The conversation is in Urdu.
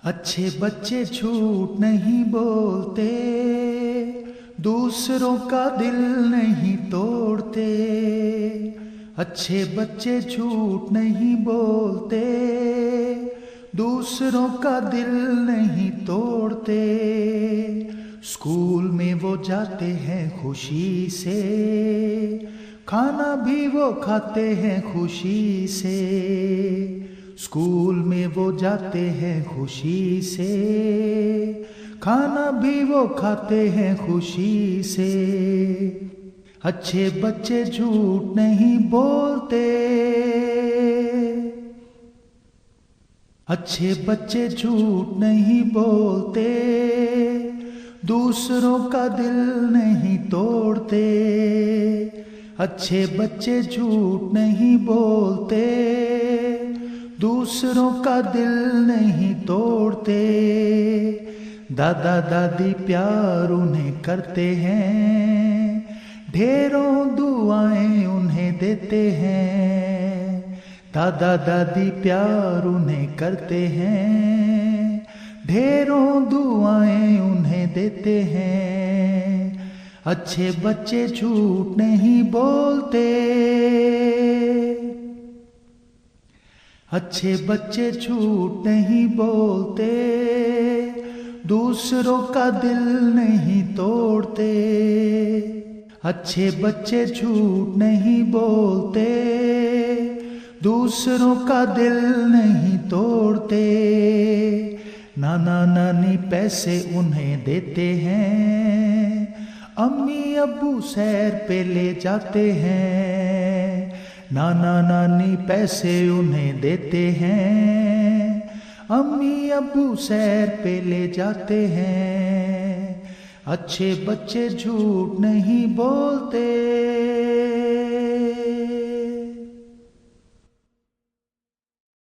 اچھے بچے جھوٹ نہیں بولتے، دوسروں کا دل نہیں توڑتے۔ اچھے بچے جھوٹ نہیں بولتے، دوسروں کا دل نہیں توڑتے۔ اسکول میں وہ جاتے ہیں خوشی سے، کھانا بھی وہ کھاتے ہیں خوشی سے۔ اسکول میں وہ جاتے ہیں خوشی سے، کھانا بھی وہ کھاتے ہیں خوشی سے۔ اچھے بچے جھوٹ نہیں بولتے، اچھے بچے جھوٹ نہیں بولتے، دوسروں کا دل نہیں توڑتے۔ اچھے بچے جھوٹ نہیں بولتے، دوسروں کا دل نہیں توڑتے۔ دادا دادی پیار انہیں کرتے ہیں، ڈھیروں دعائیں انہیں دیتے ہیں۔ دادا دادی پیار انہیں کرتے ہیں، ڈھیروں دعائیں انہیں دیتے ہیں۔ اچھے بچے جھوٹ نہیں بولتے، اچھے بچے جھوٹ نہیں بولتے، دوسروں کا دل نہیں توڑتے۔ اچھے بچے جھوٹ نہیں بولتے، دوسروں کا دل نہیں توڑتے۔ نانا نانی پیسے انہیں دیتے ہیں، امی ابو سیر پہ لے جاتے ہیں۔ نانا نانی پیسے انہیں دیتے ہیں، امی ابو سیر پہ لے جاتے ہیں۔ اچھے بچے جھوٹ نہیں بولتے۔